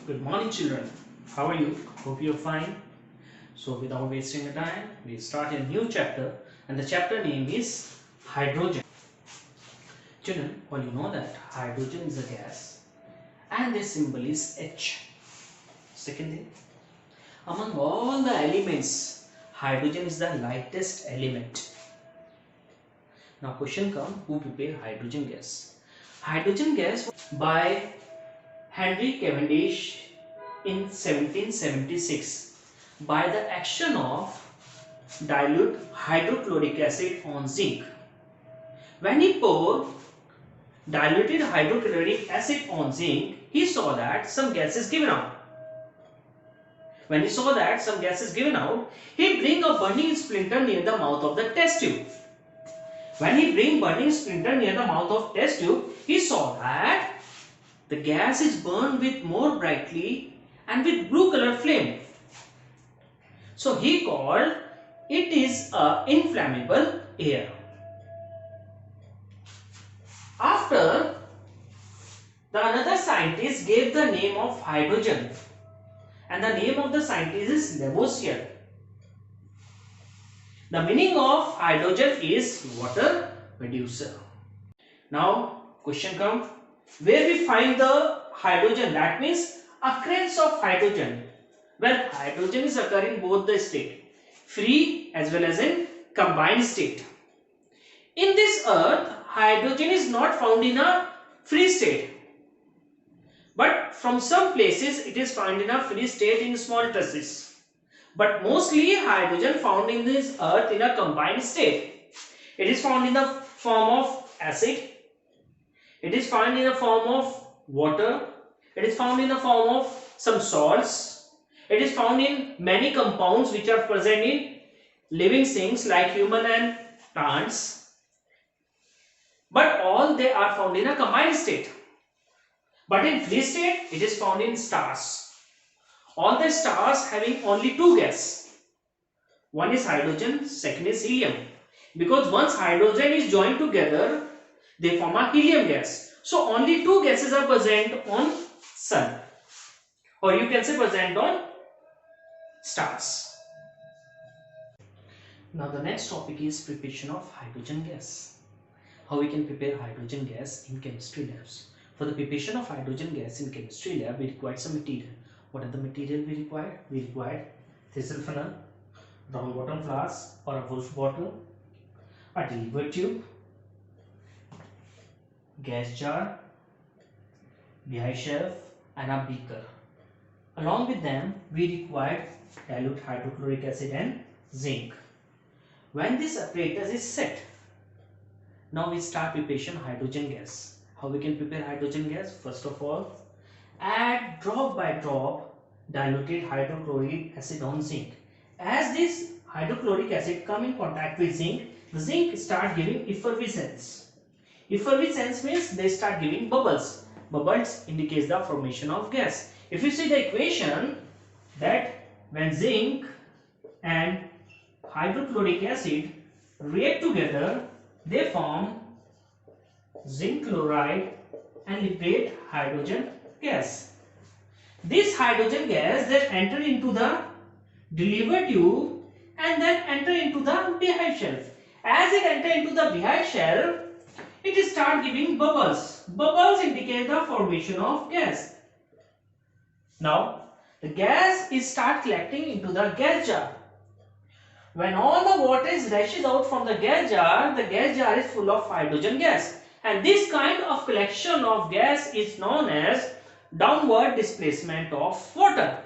Good morning, children. How are you? Hope you're fine. So, without wasting your time, we start a new chapter, and the chapter name is hydrogen. Children, well, you know that hydrogen is a gas, and this symbol is H. Second thing, among all the elements, hydrogen is the lightest element. Now, question come: who prepared hydrogen gas? Hydrogen gas by Henry Cavendish in 1776 by the action of dilute hydrochloric acid on zinc. When he poured diluted hydrochloric acid on zinc, he saw that some gas is given out. When he saw that some gas is given out, he bring a burning splinter near the mouth of the test tube. When he bring burning splinter near the mouth of test tube, he saw that the gas is burned with more brightly and with blue color flame. So he called it is a inflammable air. After, the another scientist gave the name of hydrogen, and the name of the scientist is Lavoisier. The meaning of hydrogen is water reducer. Now question comes, where we find the hydrogen, that means occurrence of hydrogen. Well, hydrogen is occurring in both the state, free as well as in combined state. In this earth, hydrogen is not found in a free state, but from some places it is found in a free state in small traces. But mostly hydrogen found in this earth in a combined state. It is found in the form of acid, it is found in the form of water, it is found in the form of some salts, it is found in many compounds which are present in living things like human and plants, but all they are found in a combined state. But in free state it is found in stars. All the stars having only two gases. One is hydrogen, second is helium. Because once hydrogen is joined together, they form a helium gas. So only two gases are present on sun, or you can say present on stars. Now the next topic is preparation of hydrogen gas. How we can prepare hydrogen gas in chemistry labs. For the preparation of hydrogen gas in chemistry lab, we require some material. What are the material we require? We require thistle funnel, round bottom flask or a wolf bottle, a deliver tube, gas jar, beehive shelf and a beaker. Along with them, we require dilute hydrochloric acid and zinc. When this apparatus is set, now we start preparation hydrogen gas. How we can prepare hydrogen gas? First of all, add drop by drop diluted hydrochloric acid on zinc. As this hydrochloric acid come in contact with zinc, the zinc start giving effervescence. Effervescence means they start giving bubbles. Bubbles indicates the formation of gas. If you see the equation, that when zinc and hydrochloric acid react together, they form zinc chloride and liberate hydrogen gas. This hydrogen gas then enter into the deliver tube and then enter into the beehive shelf. As it enter into the beehive shelf, it start giving bubbles. Bubbles indicate the formation of gas. Now the gas is start collecting into the gas jar. When all the water rushes out from the gas jar is full of hydrogen gas. And this kind of collection of gas is known as downward displacement of water.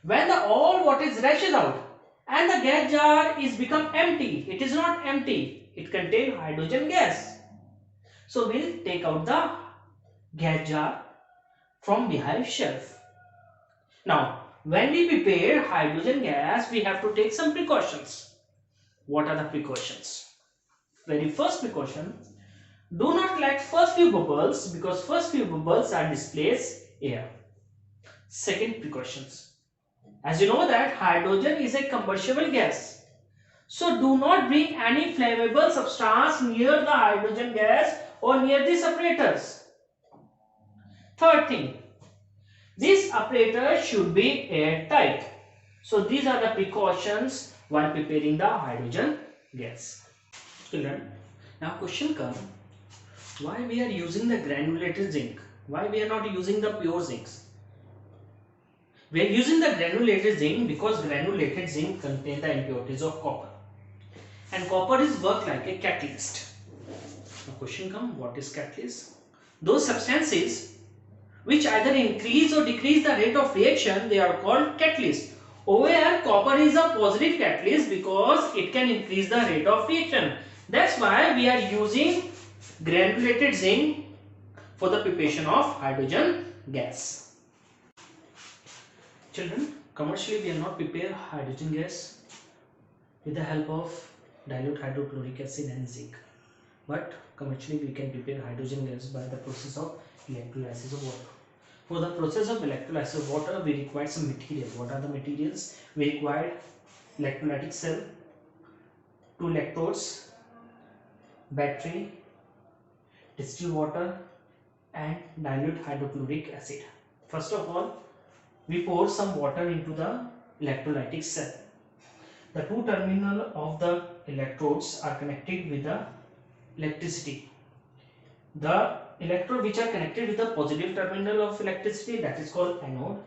When all water rushes out and the gas jar is become empty, it is not empty, it contains hydrogen gas. So we'll take out the gas jar from beehive shelf. Now when we prepare hydrogen gas, we have to take some precautions. What are the precautions? Very first precaution, do not collect first few bubbles because first few bubbles are displaced air. Second precautions, as you know that hydrogen is a combustible gas, so do not bring any flammable substance near the hydrogen gas or near the separators. Third thing, This apparatus should be airtight. So these are the precautions while preparing the hydrogen gas. Children, now question comes, why we are using the granulated zinc? Why we are not using the pure zincs? We are using the granulated zinc because granulated zinc contain the impurities of copper. And copper is work like a catalyst. Now question comes, what is catalyst? Those substances which either increase or decrease the rate of reaction, they are called catalyst. Over here, copper is a positive catalyst because it can increase the rate of reaction. That's why we are using granulated zinc for the preparation of hydrogen gas. Children, commercially we are not prepare hydrogen gas with the help of dilute hydrochloric acid and zinc. But commercially we can prepare hydrogen gas by the process of electrolysis of water. For the process of electrolysis of water, we require some material. What are the materials? We require electrolytic cell, 2 electrodes, battery, distilled water, and dilute hydrochloric acid. First of all, we pour some water into the electrolytic cell. The 2 terminals of the electrodes are connected with the electricity. The electrode which are connected with the positive terminal of electricity, that is called anode,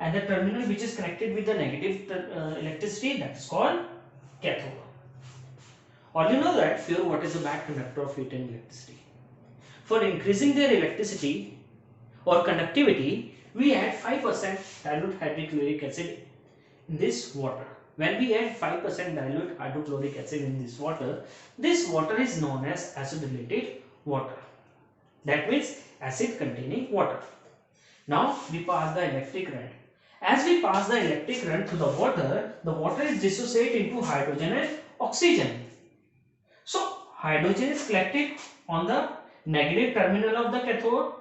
and the terminal which is connected with the negative electricity, that is called cathode. All you know that pure water is a bad conductor of heat and electricity. For increasing their electricity or conductivity, we add 5% dilute hydrochloric acid in this water. When we add 5% dilute hydrochloric acid in this water is known as acid-related water. That means acid containing water. Now we pass the electric current. As we pass the electric current through the water is dissociated into hydrogen and oxygen. So hydrogen is collected on the negative terminal of the cathode,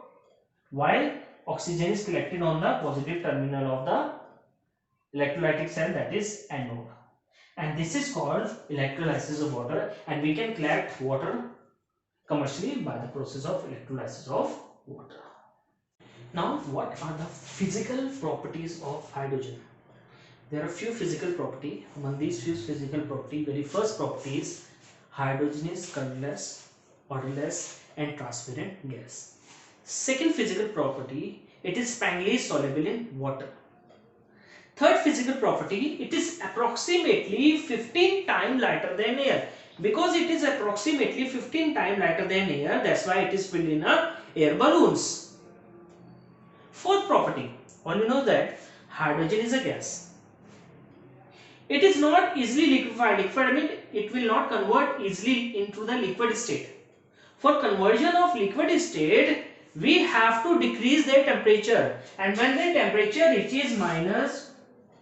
while oxygen is collected on the positive terminal of the electrolytic cell, that is anode. And this is called electrolysis of water, and we can collect water commercially by the process of electrolysis of water. Now, what are the physical properties of hydrogen? There are few physical properties. Among these few physical properties, very first property is hydrogen is colorless, odorless, and transparent gas. Second physical property, it is strongly soluble in water. Third physical property, it is approximately 15 times lighter than air. Because it is approximately 15 times lighter than air, that's why it is filled in air balloons. Fourth property, all you know that hydrogen is a gas. It is not easily liquefied. Liquefied means it will not convert easily into the liquid state. For conversion of liquid state, we have to decrease their temperature, and when the temperature reaches minus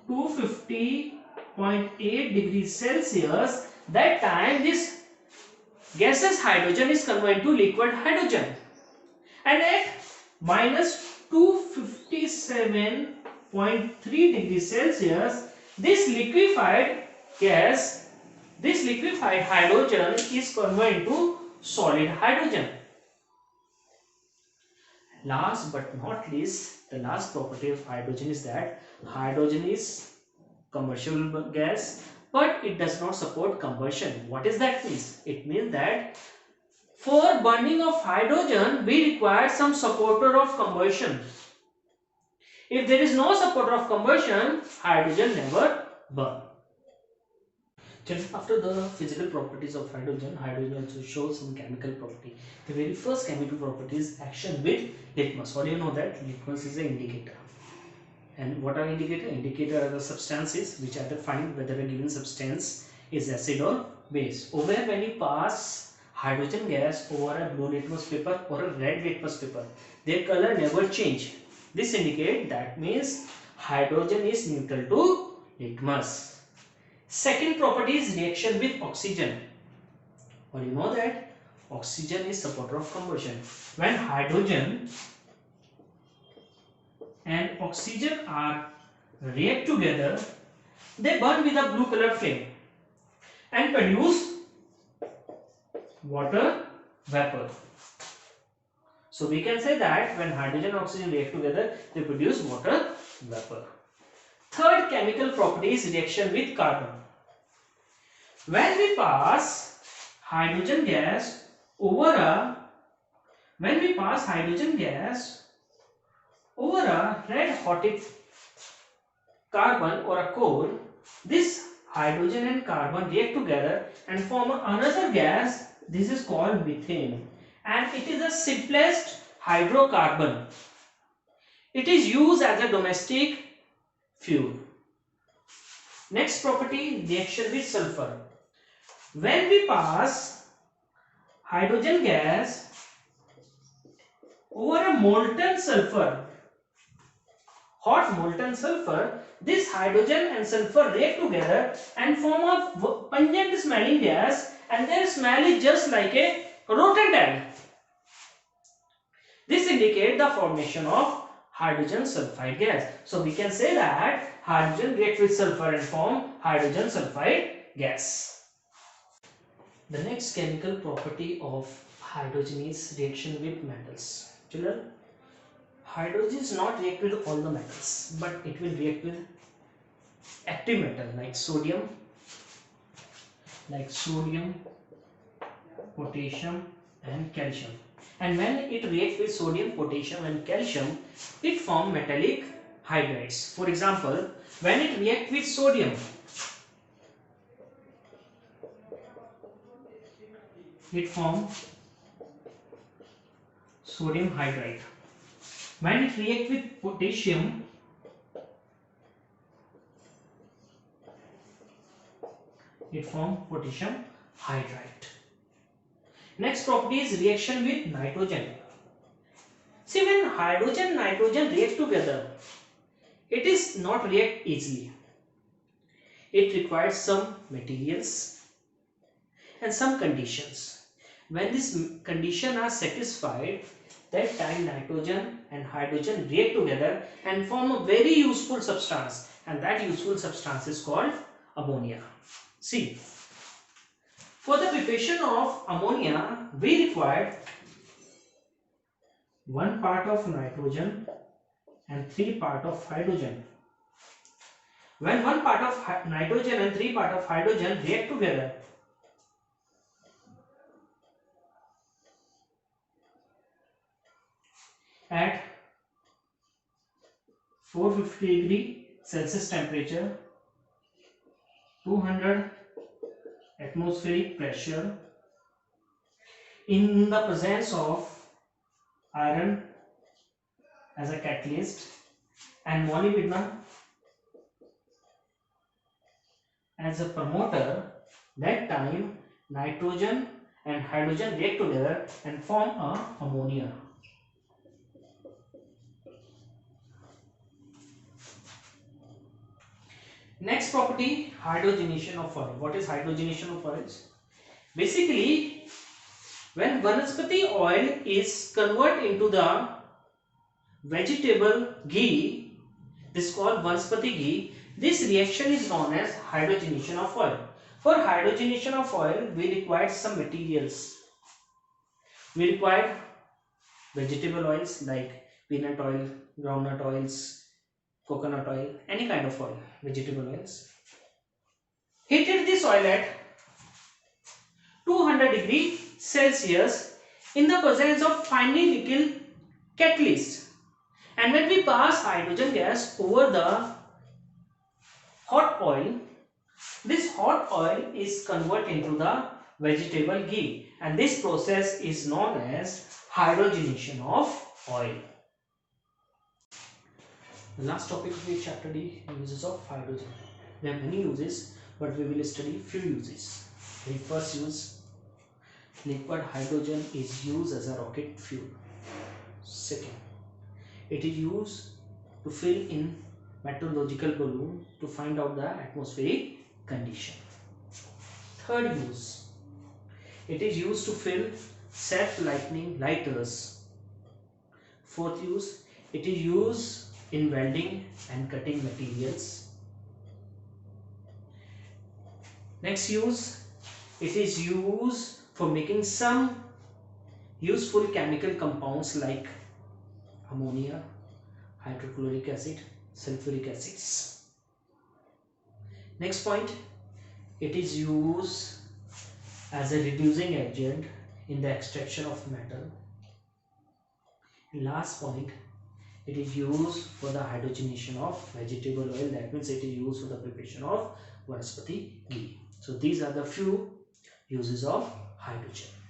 250.8 degrees Celsius, that time this gaseous hydrogen is converted to liquid hydrogen, and at minus 257.3 degrees Celsius, this liquefied hydrogen is converted to solid hydrogen. Last but not least, the last property of hydrogen is that hydrogen is combustible gas, but it does not support combustion. What is that means? It means that for burning of hydrogen, we require some supporter of combustion. If there is no supporter of combustion, hydrogen never burn. After the physical properties of hydrogen, hydrogen also shows some chemical property. The very first chemical property is action with litmus. What do you know that? Litmus is an indicator. And what are indicator? Indicator are the substances which are defined whether a given substance is acid or base. Over here, when you pass hydrogen gas over a blue litmus paper or a red litmus paper, their color never change. This indicates that means hydrogen is neutral to litmus. Second property is reaction with oxygen. Well, you know that oxygen is supporter of combustion. When hydrogen and oxygen are react together, they burn with a blue color flame and produce water vapor. So we can say that when hydrogen and oxygen react together, they produce water vapor. Third chemical property is reaction with carbon. When we pass hydrogen gas over a red hot carbon or a coal, this hydrogen and carbon react together and form another gas. This is called methane, and it is the simplest hydrocarbon. It is used as a domestic fuel. Next property, reaction with sulfur. When we pass hydrogen gas over a molten sulfur, hot molten sulfur, this hydrogen and sulfur react together and form a pungent smelling gas, and their smell is just like a rotten egg. This indicates the formation of hydrogen sulfide gas. So we can say that hydrogen reacts with sulfur and form hydrogen sulfide gas. The next chemical property of hydrogen is reaction with metals. Children, hydrogen is not react with all the metals, but it will react with active metal like sodium, potassium and calcium. And when it reacts with sodium, potassium and calcium, it forms metallic hydrides. For example, when it reacts with sodium, it forms sodium hydride. When it reacts with potassium, it forms potassium hydride. Next property is reaction with nitrogen. See, when hydrogen and nitrogen react together, it is not react easily. It requires some materials and some conditions. When these conditions are satisfied, that time nitrogen and hydrogen react together and form a very useful substance, and that useful substance is called ammonia. See, for the preparation of ammonia, we require 1 part of nitrogen and 3 part of hydrogen. When 1 part of nitrogen and 3 part of hydrogen react together, at 450 degree Celsius temperature, 200 atmospheric pressure, in the presence of iron as a catalyst and molybdenum as a promoter, that time nitrogen and hydrogen react together and form ammonia. Next property, hydrogenation of oil. What is hydrogenation of oils? Basically, when vanaspati oil is converted into the vegetable ghee, this is called vanaspati ghee. This reaction is known as hydrogenation of oil. For hydrogenation of oil, we require some materials. We require vegetable oils like peanut oil, groundnut oils, coconut oil, any kind of oil, vegetable oils. Heated this oil at 200 degree Celsius in the presence of finely nickel catalyst, and when we pass hydrogen gas over the hot oil, this hot oil is converted into the vegetable ghee, and this process is known as hydrogenation of oil. The last topic of the chapter D, uses of hydrogen. There are many uses, but we will study few uses. The first use, liquid hydrogen is used as a rocket fuel. Second, it is used to fill in meteorological balloon to find out the atmospheric condition. Third use, it is used to fill self-lightening lighters. Fourth use, it is used in welding and cutting materials. Next use, it is used for making some Useful chemical compounds like ammonia, hydrochloric acid, sulfuric acids. Next point, it is used as a reducing agent in the extraction of metal. Last point, it is used for the hydrogenation of vegetable oil. That means it is used for the preparation of vanaspati ghee. So these are the few uses of hydrogen.